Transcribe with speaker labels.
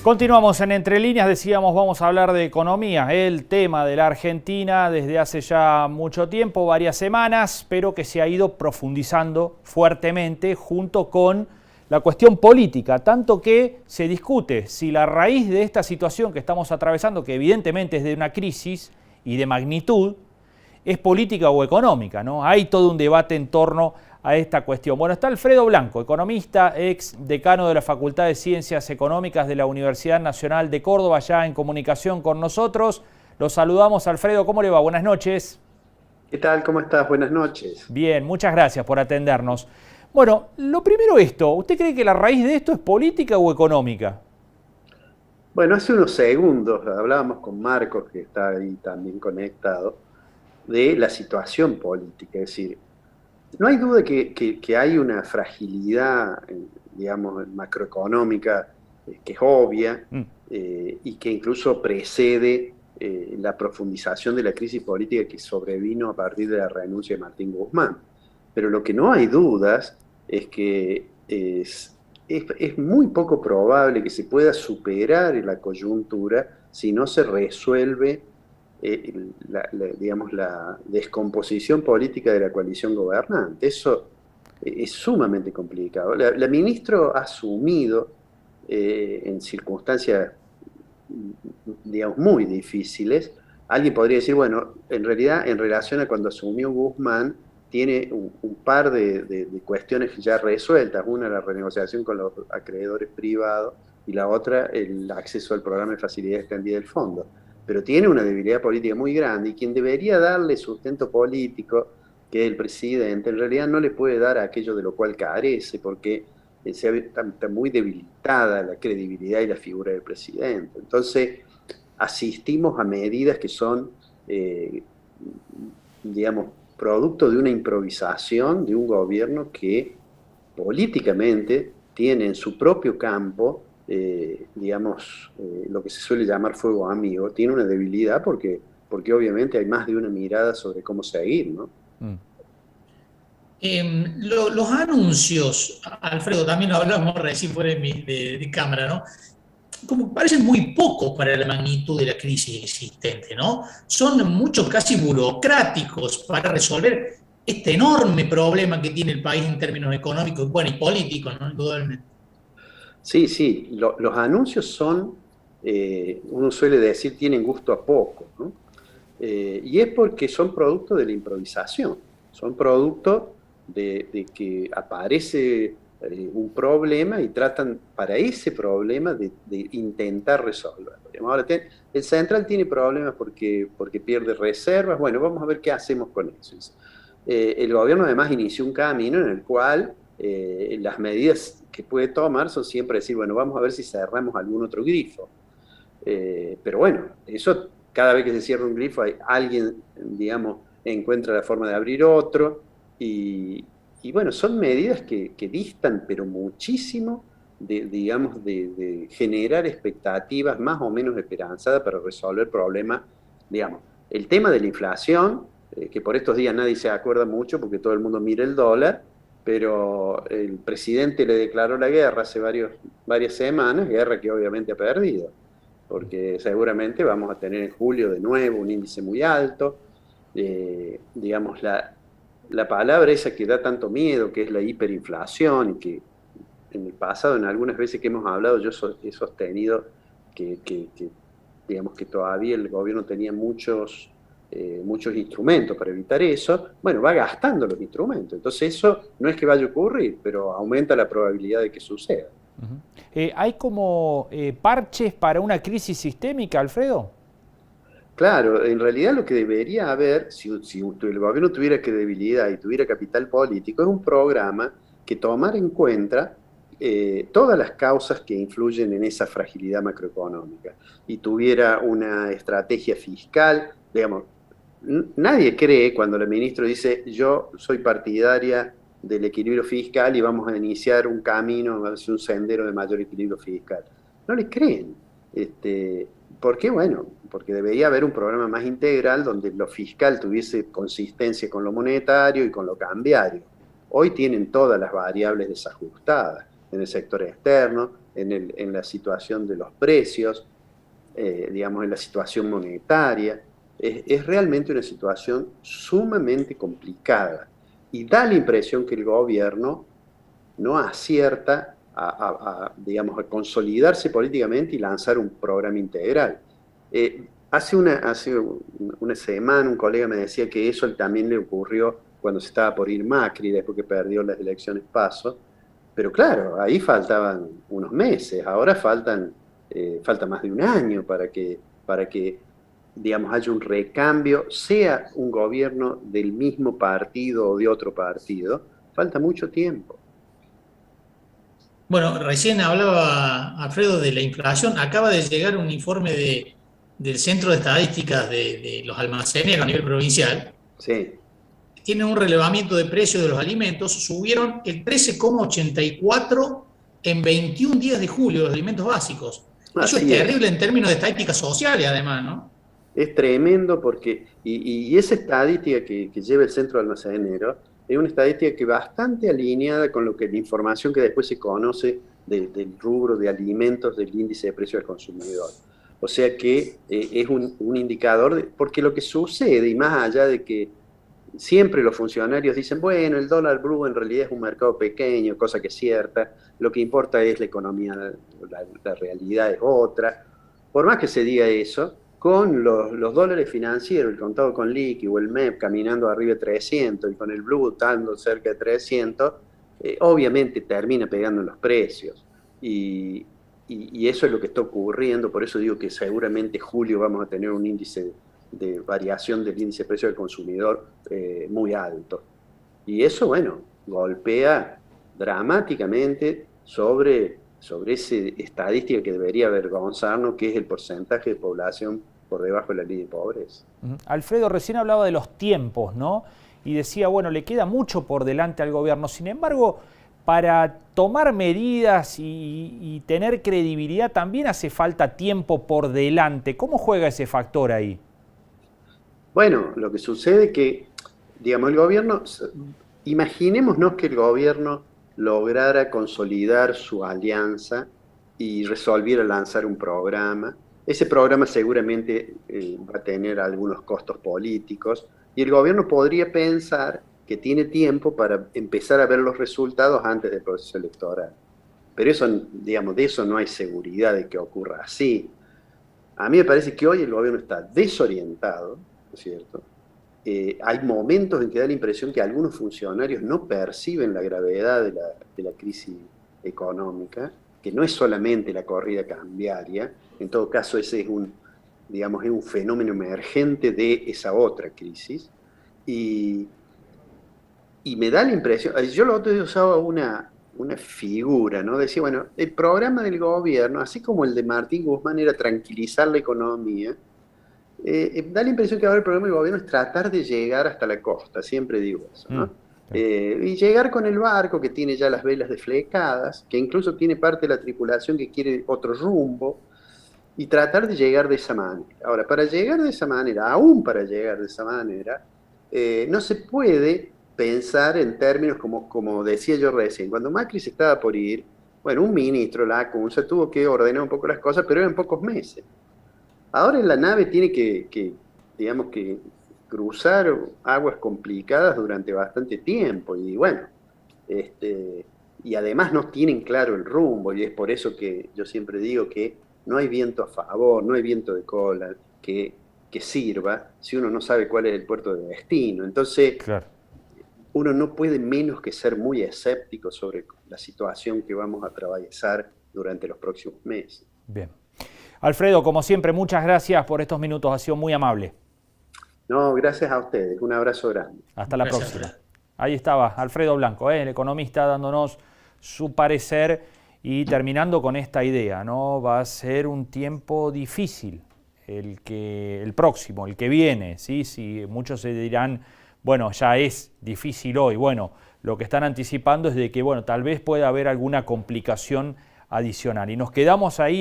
Speaker 1: Continuamos en Entre Líneas, decíamos vamos a hablar de economía, el tema de la Argentina desde hace ya mucho tiempo, varias semanas, pero que se ha ido profundizando fuertemente junto con la cuestión política, tanto que se discute si la raíz de esta situación que estamos atravesando, que evidentemente es de una crisis y de magnitud, es política o económica, ¿no? Hay todo un debate en torno a esta cuestión. Bueno, está Alfredo Blanco, economista, ex decano de la Facultad de Ciencias Económicas de la Universidad Nacional de Córdoba, ya en comunicación con nosotros. Los saludamos, Alfredo, ¿cómo le va? Buenas noches.
Speaker 2: ¿Qué tal? ¿Cómo estás? Buenas noches.
Speaker 1: Bien, muchas gracias por atendernos. Bueno, lo primero esto, ¿usted cree que la raíz de esto es política o económica?
Speaker 2: Bueno, hace unos segundos hablábamos con Marcos, que está ahí también conectado, de la situación política. Es decir, no hay duda que hay una fragilidad, digamos, macroeconómica, que es obvia, y que incluso precede la profundización de la crisis política que sobrevino a partir de la renuncia de Martín Guzmán. Pero lo que no hay dudas es que es muy poco probable que se pueda superar la coyuntura si no se resuelve digamos, la descomposición política de la coalición gobernante. Eso es sumamente complicado. La ministra ha asumido en circunstancias, digamos, muy difíciles. Alguien podría decir, bueno, en realidad, en relación a cuando asumió Guzmán, tiene un par de cuestiones ya resueltas. Una, la renegociación con los acreedores privados, y la otra, el acceso al programa de facilidad extendida del fondo. Pero tiene una debilidad política muy grande, y quien debería darle sustento político, que es el presidente, en realidad no le puede dar aquello de lo cual carece, porque está muy debilitada la credibilidad y la figura del presidente. Entonces, asistimos a medidas que son, digamos, producto de una improvisación de un gobierno que políticamente tiene en su propio campo, digamos, lo que se suele llamar fuego amigo. Tiene una debilidad porque obviamente hay más de una mirada sobre cómo seguir, ¿no?
Speaker 1: Mm.
Speaker 3: Los anuncios, Alfredo, también lo hablamos recién fuera de cámara, ¿no? Como parecen muy pocos para la magnitud de la crisis existente, ¿no? Son muchos casi burocráticos para resolver este enorme problema que tiene el país en términos económicos, bueno, y políticos, ¿no? Indudablemente.
Speaker 2: Sí, sí, los anuncios son, uno suele decir, tienen gusto a poco, ¿no? Y es porque son producto de la improvisación, son producto de que aparece un problema y tratan para ese problema de intentar resolverlo. Ahora, el Central tiene problemas porque pierde reservas. Bueno, vamos a ver qué hacemos con eso. El gobierno además inició un camino en el cual las medidas que puede tomar son siempre decir, bueno, vamos a ver si cerramos algún otro grifo. Pero bueno, eso cada vez que se cierra un grifo, alguien, digamos, encuentra la forma de abrir otro. Y bueno, son medidas que distan, pero muchísimo, digamos, de generar expectativas más o menos esperanzadas para resolver problemas. Digamos, el tema de la inflación, que por estos días nadie se acuerda mucho porque todo el mundo mira el dólar, pero el presidente le declaró la guerra hace varias semanas, guerra que obviamente ha perdido, porque seguramente vamos a tener en julio de nuevo un índice muy alto. Digamos, la palabra esa que da tanto miedo, que es la hiperinflación, y que en el pasado, en algunas veces que hemos hablado, yo he sostenido que digamos, que todavía el gobierno tenía muchos instrumentos para evitar eso. Bueno, va gastando los instrumentos. Entonces eso no es que vaya a ocurrir, pero aumenta la probabilidad de que suceda.
Speaker 1: ¿Hay como parches para una crisis sistémica, Alfredo?
Speaker 2: Claro, en realidad lo que debería haber, si el gobierno tuviera credibilidad y tuviera capital político, es un programa que tomara en cuenta todas las causas que influyen en esa fragilidad macroeconómica y tuviera una estrategia fiscal. Digamos, nadie cree cuando el ministro dice yo soy partidaria del equilibrio fiscal y vamos a iniciar un camino hacia un sendero de mayor equilibrio fiscal. No le creen. ¿Por qué? Bueno, porque debería haber un programa más integral donde lo fiscal tuviese consistencia con lo monetario y con lo cambiario. Hoy tienen todas las variables desajustadas en el sector externo, en la situación de los precios, digamos, en la situación monetaria. Es realmente una situación sumamente complicada y da la impresión que el gobierno no acierta digamos, a consolidarse políticamente y lanzar un programa integral. Hace una semana un colega me decía que eso también le ocurrió cuando se estaba por ir Macri, después que perdió las elecciones PASO. Pero claro, ahí faltaban unos meses, ahora falta más de un año para que, digamos, haya un recambio, sea un gobierno del mismo partido o de otro partido, falta mucho tiempo.
Speaker 3: Bueno, recién hablaba Alfredo de la inflación. Acaba de llegar un informe del Centro de Estadísticas de los almaceneros a nivel provincial.
Speaker 2: Sí.
Speaker 3: Tienen un relevamiento de precios de los alimentos. Subieron el 13,84 en 21 días de julio los alimentos básicos. Eso es terrible en términos de estadísticas sociales, además, ¿no?
Speaker 2: Es tremendo porque, y esa estadística que lleva el Centro de Almacenero es una estadística que bastante alineada con la información que después se conoce del rubro de alimentos del índice de precio del consumidor. O sea que es un indicador, porque lo que sucede, y más allá de que siempre los funcionarios dicen, bueno, el dólar blue en realidad es un mercado pequeño, cosa que es cierta, lo que importa es la economía, la realidad es otra. Por más que se diga eso, con los dólares financieros, el contado con liqui o el MEP caminando arriba de 300 y con el blue estando cerca de 300, obviamente termina pegando en los precios. Y eso es lo que está ocurriendo, por eso digo que seguramente julio vamos a tener un índice de variación del índice de precio del consumidor muy alto. Y eso, bueno, golpea dramáticamente sobre esa estadística que debería avergonzarnos, que es el porcentaje de población por debajo de la línea de pobreza.
Speaker 1: Alfredo, recién hablaba de los tiempos, ¿no? Y decía, bueno, le queda mucho por delante al gobierno. Sin embargo, para tomar medidas y tener credibilidad también hace falta tiempo por delante. ¿Cómo juega ese factor ahí?
Speaker 2: Bueno, lo que sucede es que, digamos, el gobierno, imaginémonos que el gobierno lograra consolidar su alianza y resolviera lanzar un programa. Ese programa seguramente va a tener algunos costos políticos y el gobierno podría pensar que tiene tiempo para empezar a ver los resultados antes del proceso electoral. Pero eso, digamos, de eso no hay seguridad de que ocurra así. A mí me parece que hoy el gobierno está desorientado, ¿no es cierto? Hay momentos en que da la impresión que algunos funcionarios no perciben la gravedad de la crisis económica, que no es solamente la corrida cambiaria, en todo caso ese es digamos, es un fenómeno emergente de esa otra crisis, y me da la impresión, yo lo otro día usaba una figura, ¿no? Decía, bueno, el programa del gobierno, así como el de Martín Guzmán era tranquilizar la economía, da la impresión que ahora el programa del gobierno es tratar de llegar hasta la costa, siempre digo eso, ¿no? Y llegar con el barco que tiene ya las velas desflecadas, que incluso tiene parte de la tripulación que quiere otro rumbo, y tratar de llegar de esa manera. Ahora, para llegar de esa manera, aún para llegar de esa manera, no se puede pensar en términos como decía yo recién. Cuando Macri se estaba por ir, bueno, un ministro, Lacunza, tuvo que ordenar un poco las cosas, pero eran pocos meses. Ahora la nave tiene digamos que cruzar aguas complicadas durante bastante tiempo y bueno, y además no tienen claro el rumbo y es por eso que yo siempre digo que no hay viento a favor, no hay viento de cola que sirva si uno no sabe cuál es el puerto de destino. Entonces, claro, uno no puede menos que ser muy escéptico sobre la situación que vamos a atravesar durante los próximos meses.
Speaker 1: Bien. Alfredo, como siempre, muchas gracias por estos minutos, ha sido muy amable.
Speaker 2: No, gracias a ustedes, un abrazo grande.
Speaker 1: Hasta la próxima. Ahí estaba Alfredo Blanco, el economista, dándonos su parecer y terminando con esta idea, ¿no? Va a ser un tiempo difícil el próximo, el que viene, ¿sí? Si muchos se dirán, bueno, ya es difícil hoy. Bueno, lo que están anticipando es de que, bueno, tal vez pueda haber alguna complicación adicional. Y nos quedamos ahí